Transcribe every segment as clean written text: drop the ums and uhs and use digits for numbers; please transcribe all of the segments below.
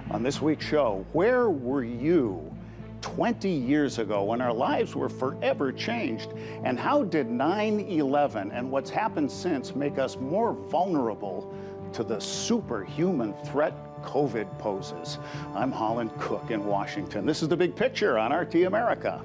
On this week's show, where were you 20 years ago when our lives were forever changed? And how did 9/11 and what's happened since make us more vulnerable to the superhuman threat COVID poses? I'm Holland Cook in Washington. This is The Big Picture on RT America.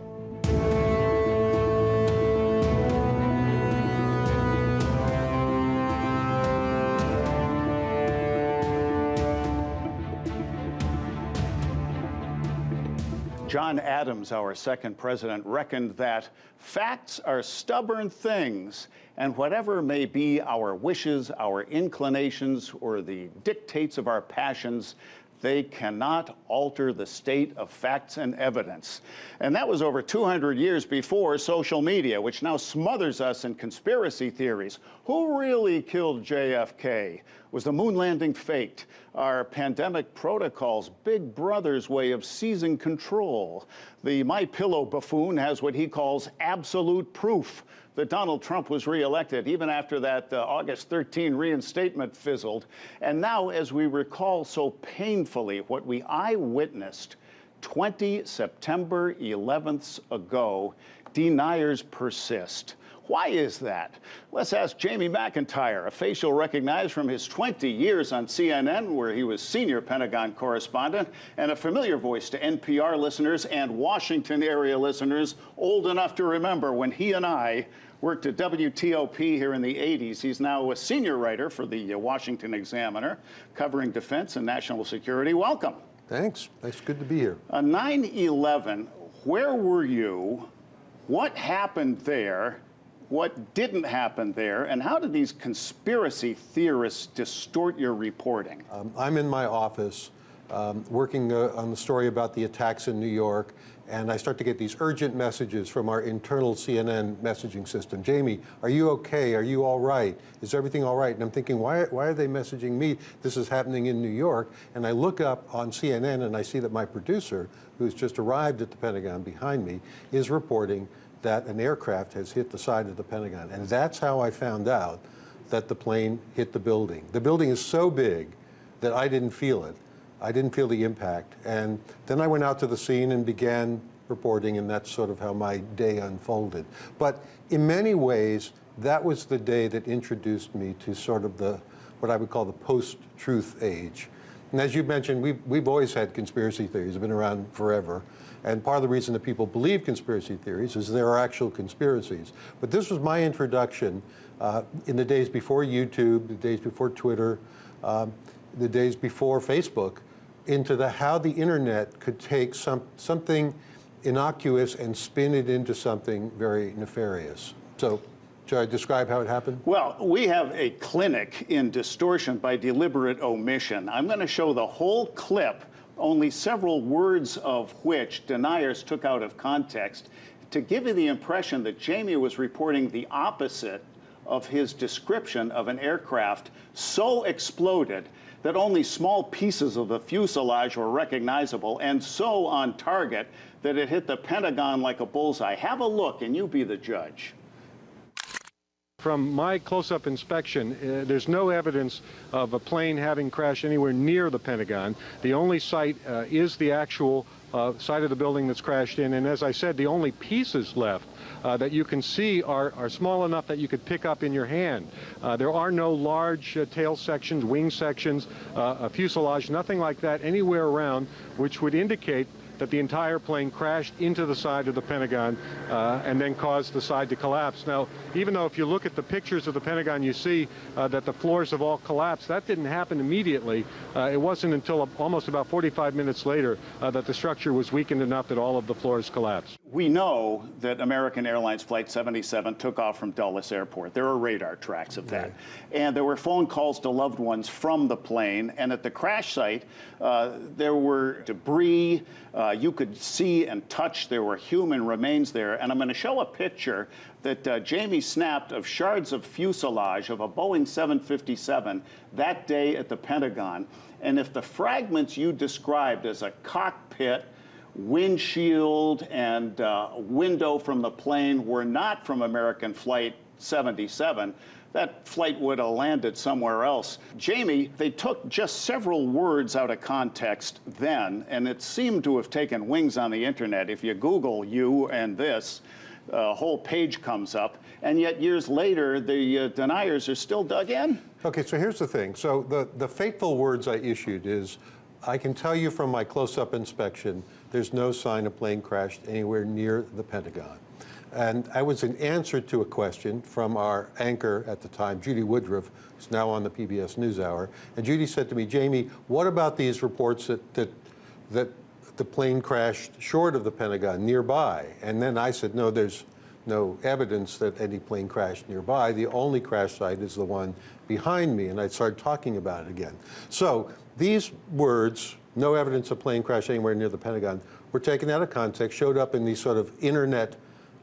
John Adams, our second president, reckoned that facts are stubborn things, and whatever may be our wishes, our inclinations, or the dictates of our passions, they cannot alter the state of facts and evidence. And that was over 200 years before social media, which now smothers us in conspiracy theories. Who really killed JFK? Was the moon landing faked? Are pandemic protocols Big Brother's way of seizing control? The My Pillow buffoon has what he calls absolute proof that Donald Trump was reelected, even after that August 13 reinstatement fizzled. And now, as we recall so painfully what we eyewitnessed 20 September 11ths ago, deniers persist. Why is that? Let's ask Jamie McIntyre, a facial recognized from his 20 years on CNN, where he was senior Pentagon correspondent, and a familiar voice to NPR listeners and Washington area listeners old enough to remember when he and I worked at WTOP here in the 80s. He's now a senior writer for the Washington Examiner, covering defense and national security. Welcome. Thanks. It's good to be here. 9/11, where were you? What happened there? What didn't happen there, and how did these conspiracy theorists distort your reporting? I'm in my office working on the story about the attacks in New York, and I start to get these urgent messages from our internal CNN messaging system. Jamie, are you okay? Are you all right? Is everything all right? And I'm thinking, why are they messaging me? This is happening in New York. And I look up on CNN and I see that my producer, who's just arrived at the Pentagon behind me, is reporting that an aircraft has hit the side of the Pentagon. And that's how I found out that the plane hit the building. The building is so big that I didn't feel it. I didn't feel the impact. And then I went out to the scene and began reporting, and that's sort of how my day unfolded. But in many ways, that was the day that introduced me to sort of what I would call the post-truth age. And as you mentioned, we've always had conspiracy theories. They've been around forever. And part of the reason that people believe conspiracy theories is there are actual conspiracies. But this was my introduction in the days before YouTube, the days before Twitter, the days before Facebook, into how the internet could take something innocuous and spin it into something very nefarious. So, should I describe how it happened? Well, we have a clinic in distortion by deliberate omission. I'm going to show the whole clip, only several words of which deniers took out of context, to give you the impression that Jamie was reporting the opposite of his description of an aircraft so exploded that only small pieces of the fuselage were recognizable, and so on target that it hit the Pentagon like a bullseye. Have a look, and you be the judge. From my close-up inspection, there's no evidence of a plane having crashed anywhere near the Pentagon. The only site is the actual side of the building that's crashed in, and as I said, the only pieces left that you can see are small enough that you could pick up in your hand. There are no large tail sections, wing sections, a fuselage, nothing like that anywhere around, which would indicate that the entire plane crashed into the side of the Pentagon and then caused the side to collapse. Now, even though if you look at the pictures of the Pentagon, you see that the floors have all collapsed, that didn't happen immediately. It wasn't until almost about 45 minutes later that the structure was weakened enough that all of the floors collapsed. We know that American Airlines Flight 77 took off from Dulles Airport. There are radar tracks of that. And there were phone calls to loved ones from the plane. And at the crash site, there were debris. You could see and touch. There were human remains there. And I'm going to show a picture that Jamie snapped of shards of fuselage of a Boeing 757 that day at the Pentagon. And if the fragments you described as a cockpit, windshield, and window from the plane were not from American Flight 77, that flight would have landed somewhere else. Jamie, they took just several words out of context then, and it seemed to have taken wings on the internet. If you Google "you" and this, a whole page comes up, and yet years later, the deniers are still dug in? Okay, so here's the thing. So the fateful words I issued is, I can tell you from my close-up inspection, there's no sign a plane crashed anywhere near the Pentagon. And I was in answer to a question from our anchor at the time, Judy Woodruff, who's now on the PBS NewsHour. And Judy said to me, Jamie, what about these reports that the plane crashed short of the Pentagon, nearby? And then I said, no, there's no evidence that any plane crashed nearby. The only crash site is the one behind me. And I started talking about it again. So these words, no evidence of plane crash anywhere near the Pentagon, were taken out of context, showed up in these sort of internet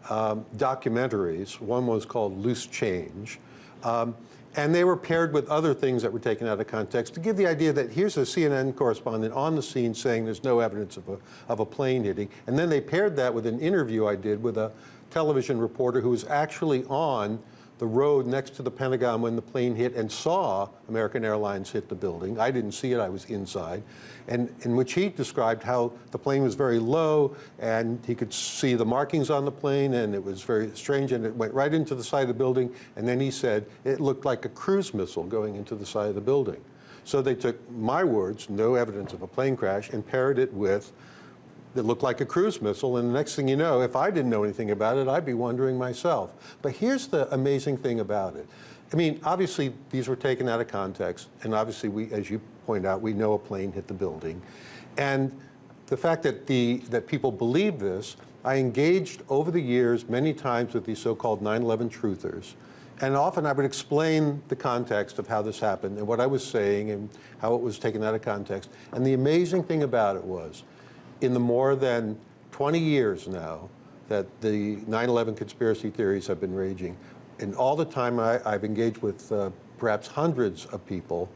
documentaries. One was called Loose Change. And they were paired with other things that were taken out of context to give the idea that here's a CNN correspondent on the scene saying there's no evidence of a plane hitting. And then they paired that with an interview I did with a television reporter who was actually on the road next to the Pentagon when the plane hit and saw American Airlines hit the building. I didn't see it, I was inside. And in which he described how the plane was very low and he could see the markings on the plane and it was very strange and it went right into the side of the building. And then he said it looked like a cruise missile going into the side of the building. So they took my words, no evidence of a plane crash, and paired it with that looked like a cruise missile, and the next thing you know, if I didn't know anything about it, I'd be wondering myself. But here's the amazing thing about it. I mean, obviously, these were taken out of context, and obviously, we, as you point out, we know a plane hit the building. And the fact that that people believe this, I engaged over the years many times with these so-called 9/11 truthers, and often I would explain the context of how this happened and what I was saying and how it was taken out of context. And the amazing thing about it was, in the more than 20 years now that the 9/11 conspiracy theories have been raging, and all the time I've engaged with perhaps hundreds of people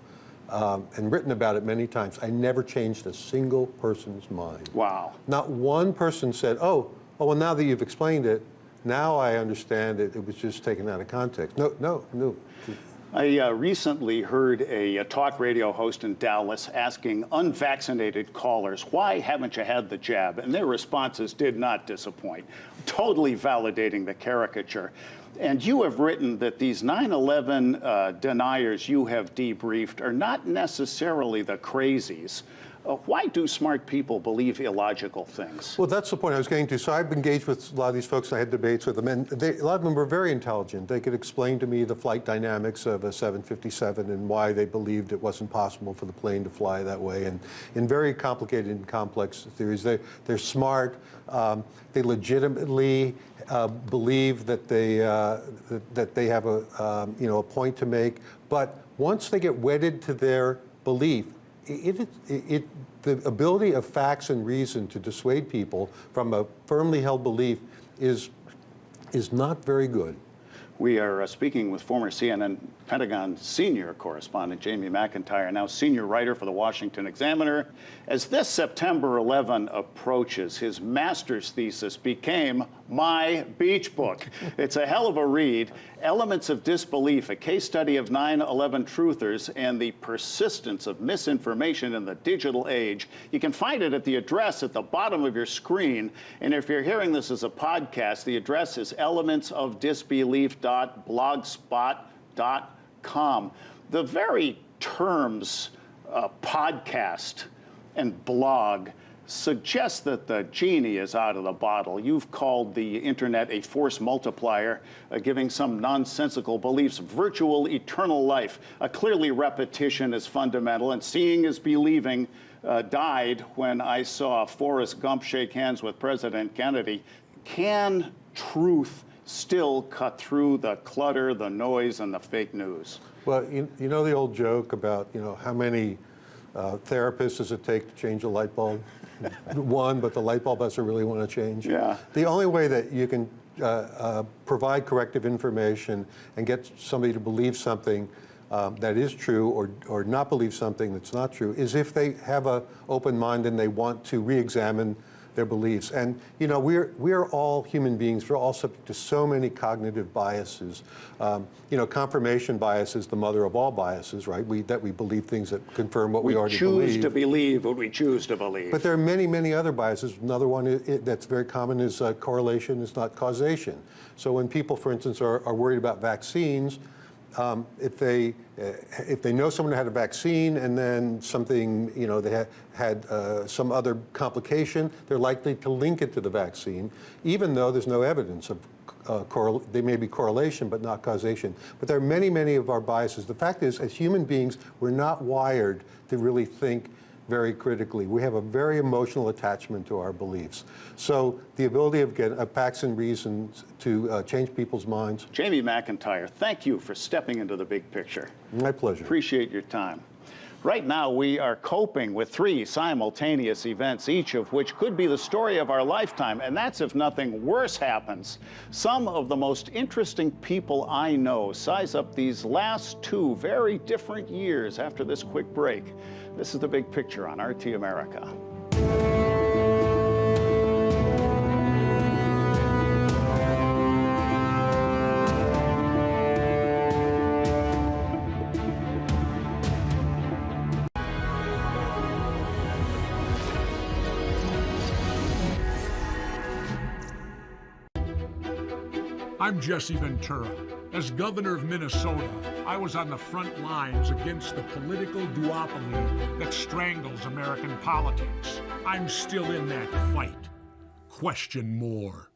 and written about it many times, I never changed a single person's mind. Wow. Not one person said, oh, well, now that you've explained it, now I understand it. It was just taken out of context. No. I recently heard a talk radio host in Dallas asking unvaccinated callers, why haven't you had the jab? And their responses did not disappoint, totally validating the caricature. And you have written that these 9/11 deniers you have debriefed are not necessarily the crazies. Why do smart people believe illogical things? Well, that's the point I was getting to. So I've engaged with a lot of these folks. I had debates with them, and a lot of them were very intelligent. They could explain to me the flight dynamics of a 757 and why they believed it wasn't possible for the plane to fly that way. And in very complicated and complex theories, they're smart. They legitimately believe that they have a point to make. But once they get wedded to their belief, the ability of facts and reason to dissuade people from a firmly held belief is not very good. We are speaking with former CNN Pentagon senior correspondent Jamie McIntyre, now senior writer for the Washington Examiner. As this September 11 approaches, his master's thesis became my beach book. It's a hell of a read. Elements of Disbelief, a case study of 9/11 truthers and the persistence of misinformation in the digital age. You can find it at the address at the bottom of your screen. And if you're hearing this as a podcast, the address is elementsofdisbelief.blogspot.com. The very terms podcast and blog suggests that the genie is out of the bottle. You've called the internet a force multiplier, giving some nonsensical beliefs virtual eternal life. Clearly repetition is fundamental, and seeing is believing died when I saw Forrest Gump shake hands with President Kennedy. Can truth still cut through the clutter, the noise, and the fake news? Well, you know the old joke about, how many therapists does it take to change a light bulb? One, but the light bulb doesn't really want to change. Yeah. The only way that you can provide corrective information and get somebody to believe something that is true or not believe something that's not true is if they have an open mind and they want to re-examine their beliefs. And you know, we're all human beings. We're all subject to so many cognitive biases. You know, confirmation bias is the mother of all biases, right? That we believe things that confirm what we already believe. We choose to believe what we choose to believe. But there are many, many other biases. Another one that's very common is correlation is not causation. So when people, for instance, are worried about vaccines, if they know someone had a vaccine and then something, you know, they had some other complication, they're likely to link it to the vaccine, even though there's no evidence of they may be correlation but not causation. But there are many, many of our biases. The fact is, as human beings, we're not wired to really think very critically. We have a very emotional attachment to our beliefs. So the ability of facts and reasons to change people's minds. Jamie McIntyre, thank you for stepping into the big picture. My pleasure. Appreciate your time. Right now, we are coping with 3 simultaneous events, each of which could be the story of our lifetime, and that's if nothing worse happens. Some of the most interesting people I know size up these last 2 very different years after this quick break. This is The Big Picture on RT America. I'm Jesse Ventura. As governor of Minnesota, I was on the front lines against the political duopoly that strangles American politics. I'm still in that fight. Question more.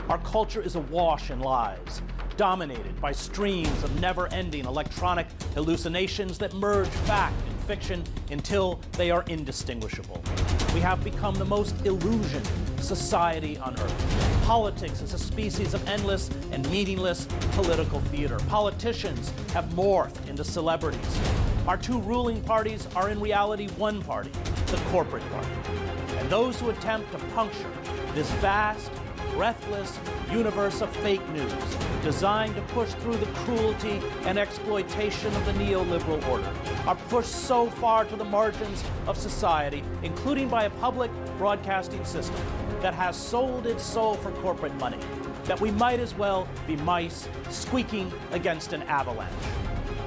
Our culture is awash in lies, dominated by streams of never-ending electronic hallucinations that merge fact and fiction until they are indistinguishable. We have become the most illusioned society on earth. Politics is a species of endless and meaningless political theater. Politicians have morphed into celebrities. Our 2 ruling parties are in reality one party, the corporate party. And those who attempt to puncture this vast, breathless universe of fake news designed to push through the cruelty and exploitation of the neoliberal order are pushed so far to the margins of society, including by a public broadcasting system that has sold its soul for corporate money, that we might as well be mice squeaking against an avalanche.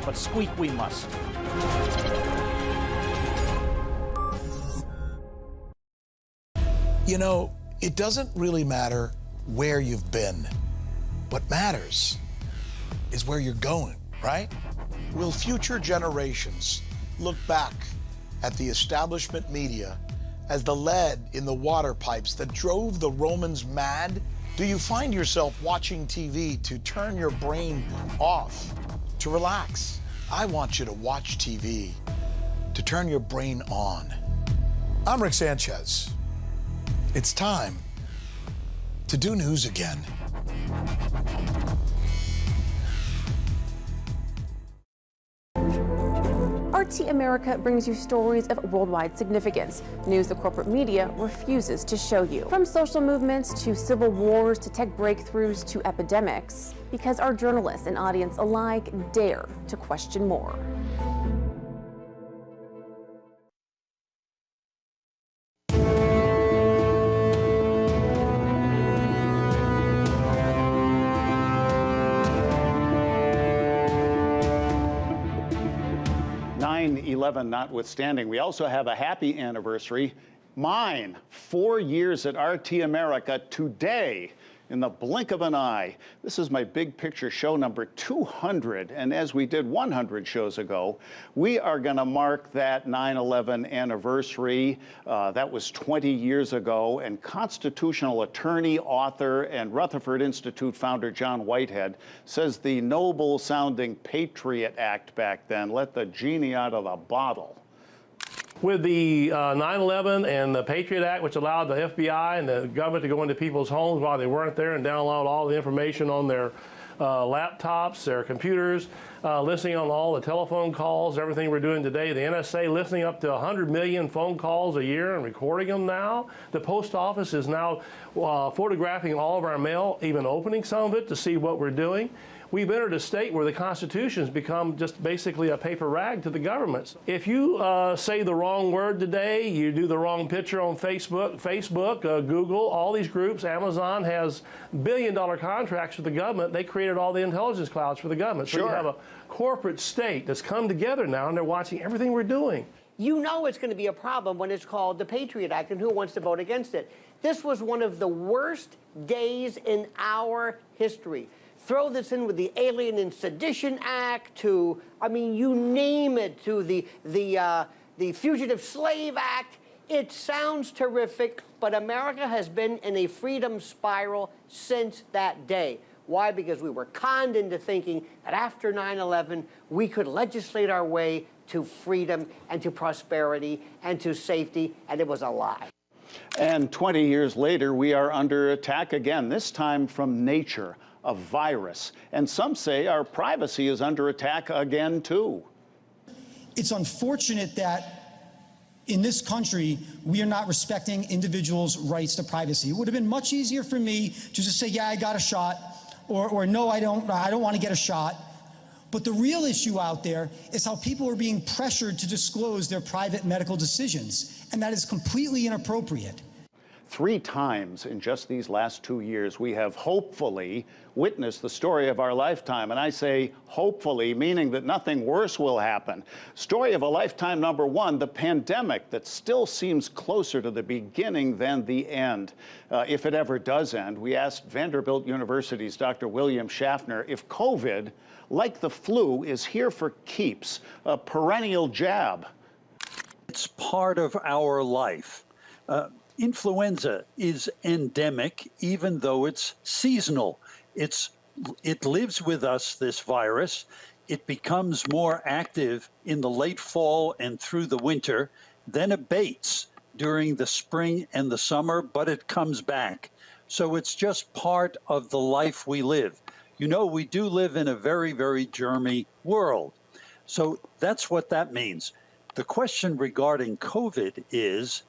But squeak we must. You know, it doesn't really matter where you've been. What matters is where you're going, right? Will future generations look back at the establishment media as the lead in the water pipes that drove the Romans mad? Do you find yourself watching TV to turn your brain off, to relax? I want you to watch TV to turn your brain on. I'm Rick Sanchez. It's time to do news again. RT America brings you stories of worldwide significance, news the corporate media refuses to show you. From social movements to civil wars to tech breakthroughs to epidemics, because our journalists and audience alike dare to question more. Notwithstanding, we also have a happy anniversary. Mine, 4 years at RT America today, in the blink of an eye. This is my big picture show number 200, and as we did 100 shows ago, we are going to mark that 9/11 anniversary. That was 20 years ago, and constitutional attorney, author, and Rutherford Institute founder John Whitehead says the noble-sounding Patriot Act back then let the genie out of the bottle. With the 9/11 and the Patriot Act, which allowed the FBI and the government to go into people's homes while they weren't there and download all the information on their laptops, their computers, listening on all the telephone calls, everything we're doing today. The NSA listening up to 100 million phone calls a year and recording them now. The post office is now photographing all of our mail, even opening some of it to see what we're doing. we've entered a state where the Constitution's become just basically a paper rag to the governments. If you say the wrong word today, you do the wrong picture on Facebook, Google, all these groups, Amazon has billion-dollar contracts with the government. They created all the intelligence clouds for the government. So Sure. you have a corporate state that's come together now, and they're watching everything we're doing. You know it's going to be a problem when it's called the Patriot Act, and who wants to vote against it? This was one of the worst days in our history. Throw this in with the Alien and Sedition Act, to, I mean, you name it, to the Fugitive Slave Act. It sounds terrific, but America has been in a freedom spiral since that day. Why? Because we were conned into thinking that after 9/11, we could legislate our way to freedom and to prosperity and to safety, and it was a lie. And 20 years later, we are under attack again, this time from nature, a virus. And some say our privacy is under attack again, too. It's unfortunate that in this country, we are not respecting individuals' rights to privacy. It would have been much easier for me to just say, yeah, I got a shot, or no, I don't want to get a shot. But the real issue out there is how people are being pressured to disclose their private medical decisions, and that is completely inappropriate. 3 times in just these last 2 years, we have hopefully witnessed the story of our lifetime. And I say hopefully, meaning that nothing worse will happen. Story of a lifetime number 1, the pandemic that still seems closer to the beginning than the end. If it ever does end, we asked Vanderbilt University's Dr. William Schaffner if COVID, like the flu, is here for keeps, a perennial jab. It's part of our life. Influenza is endemic, even though it's seasonal. It lives with us, this virus. It becomes more active in the late fall and through the winter, then abates during the spring and the summer, but it comes back. So it's just part of the life we live. You know, we do live in a very, very germy world. So that's what that means. The question regarding COVID is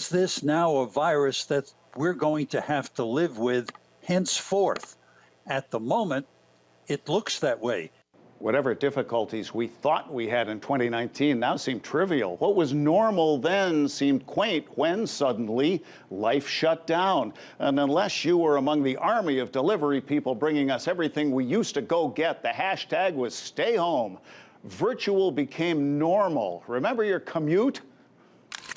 this now a virus that we're going to have to live with henceforth? At the moment, it looks that way. Whatever difficulties we thought we had in 2019 now seem trivial. What was normal then seemed quaint when suddenly life shut down. And unless you were among the army of delivery people bringing us everything we used to go get, the hashtag was stay home. Virtual became normal. Remember your commute?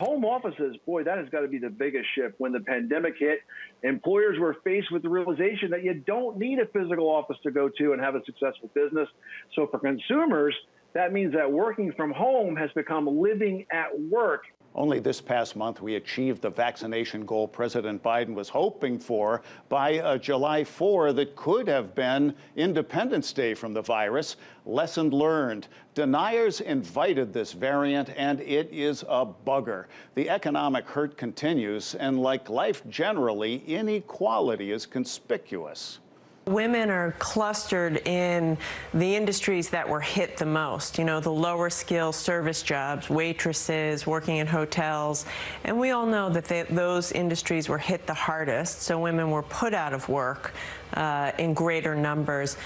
Home offices, boy, that has got to be the biggest shift. When the pandemic hit, employers were faced with the realization that you don't need a physical office to go to and have a successful business. So for consumers, that means that working from home has become living at work. Only this past month, we achieved the vaccination goal President Biden was hoping for by July 4 that could have been Independence Day from the virus. Lesson learned. Deniers invited this variant, and it is a bugger. The economic hurt continues, and like life generally, inequality is conspicuous. Women are clustered in the industries that were hit the most, you know, the lower skill service jobs, waitresses, working in hotels. And we all know that those industries were hit the hardest, so women were put out of work in greater numbers.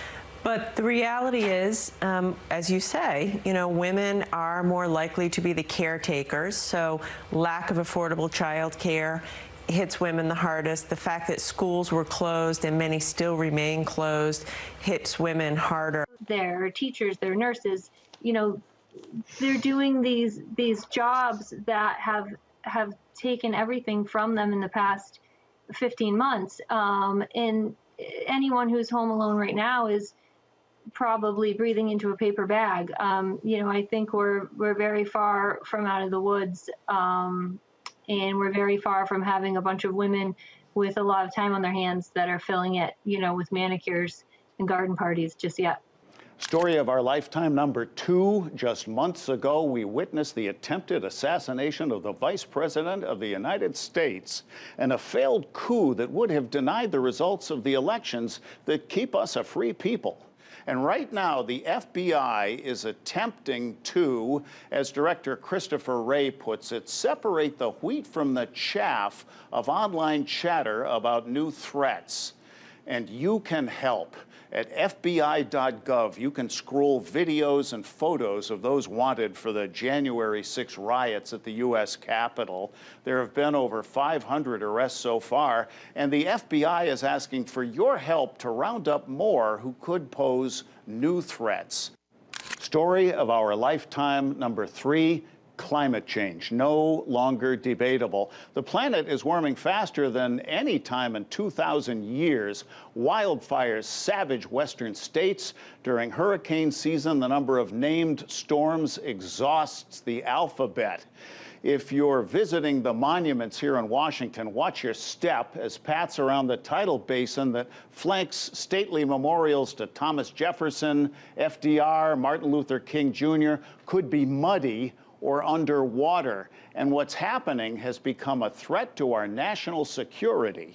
But the reality is, as you say, you know, women are more likely to be the caretakers, so lack of affordable child care hits women the hardest. The fact that schools were closed and many still remain closed hits women harder. They're teachers, they're nurses, you know, they're doing these jobs that have taken everything from them in the past 15 months. And anyone who's home alone right now is probably breathing into a paper bag. You know, I think we're very far from out of the woods. And we're very far from having a bunch of women with a lot of time on their hands that are filling it, you know, with manicures and garden parties just yet. Story of our lifetime number 2. Just months ago, we witnessed the attempted assassination of the Vice President of the United States and a failed coup that would have denied the results of the elections that keep us a free people. And right now, the FBI is attempting to, as Director Christopher Wray puts it, separate the wheat from the chaff of online chatter about new threats. And you can help. At FBI.gov, you can scroll videos and photos of those wanted for the January 6 riots at the U.S. Capitol. There have been over 500 arrests so far, and the FBI is asking for your help to round up more who could pose new threats. Story of our lifetime number 3. Climate change, no longer debatable. The planet is warming faster than any time in 2,000 years. Wildfires savage western states. During hurricane season, the number of named storms exhausts the alphabet. If you're visiting the monuments here in Washington, watch your step as paths around the tidal basin that flanks stately memorials to Thomas Jefferson, FDR, Martin Luther King Jr. could be muddy or underwater. And what's happening has become a threat to our national security.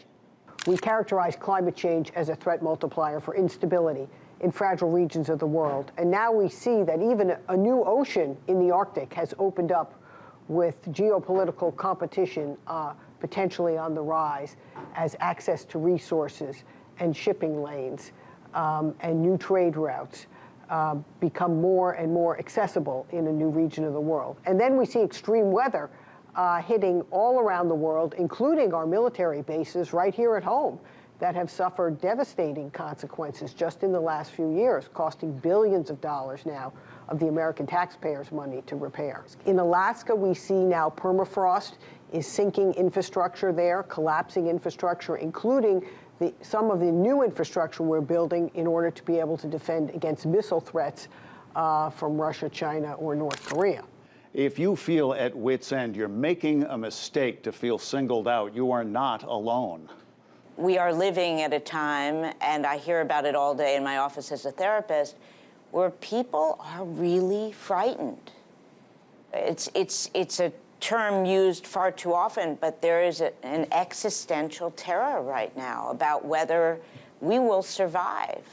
We characterize climate change as a threat multiplier for instability in fragile regions of the world. And now we see that even a new ocean in the Arctic has opened up with geopolitical competition potentially on the rise as access to resources and shipping lanes and new trade routes become more and more accessible in a new region of the world. And then we see extreme weather hitting all around the world, including our military bases right here at home that have suffered devastating consequences just in the last few years, costing billions of dollars now of the American taxpayers' money to repair. In Alaska, we see now permafrost is sinking infrastructure there, collapsing infrastructure, including some of the new infrastructure we're building in order to be able to defend against missile threats from Russia, China, or North Korea. If you feel at wit's end, you're making a mistake to feel singled out. You are not alone. We are living at a time, and I hear about it all day in my office as a therapist, where people are really frightened. It's a term used far too often, but there is an existential terror right now about whether we will survive.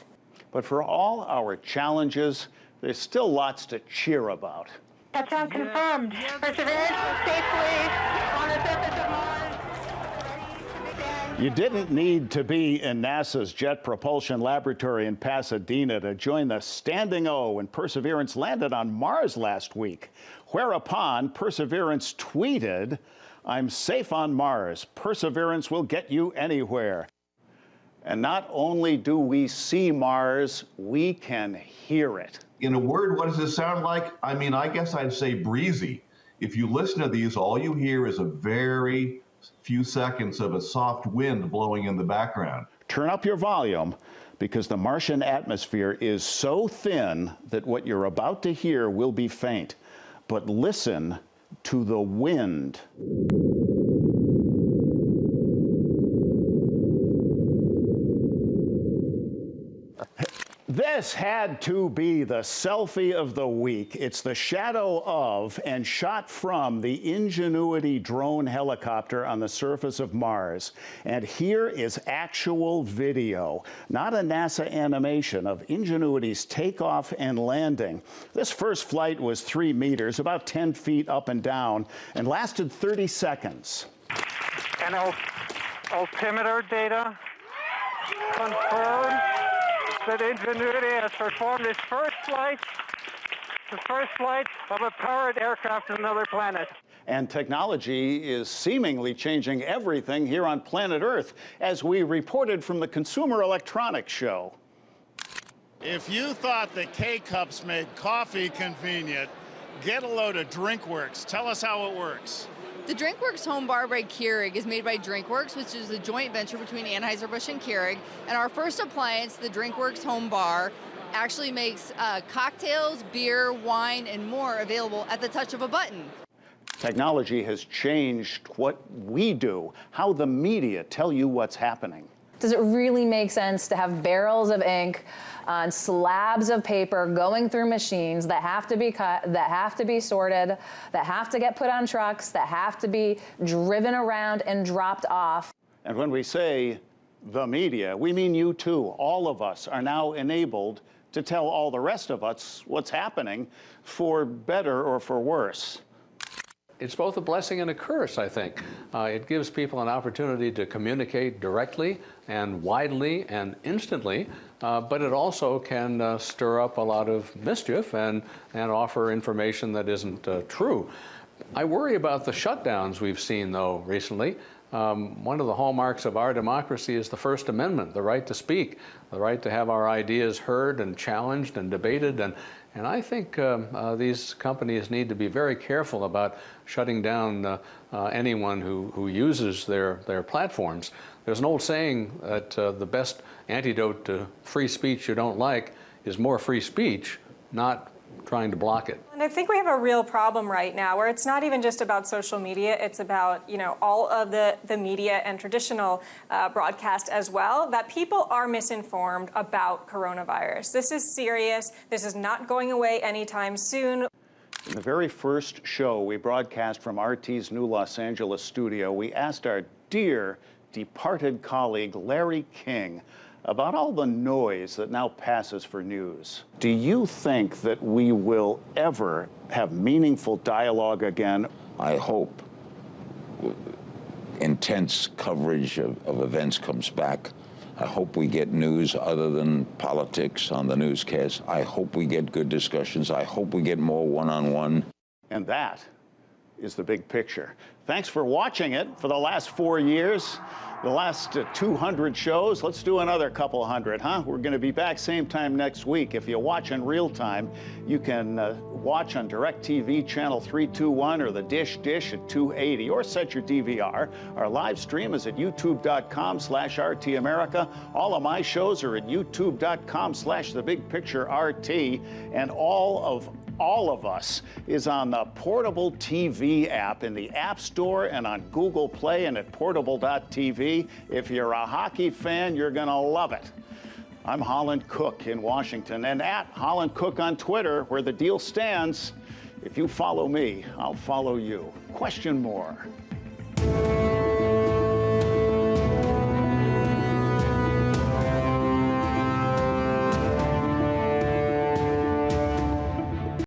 But for all our challenges, there's still lots to cheer about. Touchdown confirmed. Perseverance safely on the surface of Mars. You didn't need to be in NASA's Jet Propulsion Laboratory in Pasadena to join the standing O when Perseverance landed on Mars last week. Whereupon Perseverance tweeted, "I'm safe on Mars. Perseverance will get you anywhere." And not only do we see Mars, we can hear it. In a word, what does it sound like? I mean, I guess I'd say breezy. If you listen to these, all you hear is a very few seconds of a soft wind blowing in the background. Turn up your volume, because the Martian atmosphere is so thin that what you're about to hear will be faint. But listen to the wind. This had to be the selfie of the week. It's the shadow of and shot from the Ingenuity drone helicopter on the surface of Mars. And here is actual video, not a NASA animation, of Ingenuity's takeoff and landing. This first flight was 3 meters, about 10 feet up and down, and lasted 30 seconds. And altimeter data confirmed that Ingenuity has performed its first flight of a powered aircraft to another planet. And technology is seemingly changing everything here on planet Earth, as we reported from the Consumer Electronics Show. If you thought that K-Cups made coffee convenient, get a load of DrinkWorks. Tell us how it works. The DrinkWorks Home Bar by Keurig is made by DrinkWorks, which is a joint venture between Anheuser-Busch and Keurig. And our first appliance, the DrinkWorks Home Bar, actually makes cocktails, beer, wine, and more available at the touch of a button. Technology has changed what we do, how the media tell you what's happening. Does it really make sense to have barrels of ink on slabs of paper going through machines that have to be cut, that have to be sorted, that have to get put on trucks, that have to be driven around and dropped off? And when we say the media, we mean you too. All of us are now enabled to tell all the rest of us what's happening, for better or for worse. It's both a blessing and a curse, I think. It gives people an opportunity to communicate directly and widely and instantly but it also can stir up a lot of mischief and offer information that isn't true. I worry about the shutdowns we've seen, though, recently. One of the hallmarks of our democracy is the First Amendment, the right to speak, the right to have our ideas heard and challenged and debated. And I think these companies need to be very careful about shutting down anyone who uses their platforms. There's an old saying that the best antidote to free speech you don't like is more free speech, not trying to block it. And I think we have a real problem right now where it's not even just about social media, it's about, you know, all of the media and traditional broadcast as well, that people are misinformed about coronavirus. This is serious. This is not going away anytime soon. In the very first show we broadcast from RT's new Los Angeles studio, we asked our dear departed colleague Larry King about all the noise that now passes for news. Do you think that we will ever have meaningful dialogue again? I hope intense coverage of events comes back. I hope we get news other than politics on the newscast. I hope we get good discussions. I hope we get more one-on-one. And that is the big picture. Thanks for watching it for the last 4 years. The last 200 shows. Let's do another couple hundred, huh? We're going to be back same time next week. If you watch in real time, you can watch on DirecTV channel 321 or the Dish at 280, or set your DVR. Our live stream is at youtube.com/RTAmerica. All of my shows are at youtube.com/TheBigPictureRT, and all of us is on the Portable TV app in the App Store and on Google Play and at portable.tv. If you're a hockey fan, you're going to love it. I'm Holland Cook in Washington, and at Holland Cook on Twitter, where the deal stands. If you follow me, I'll follow you. Question more.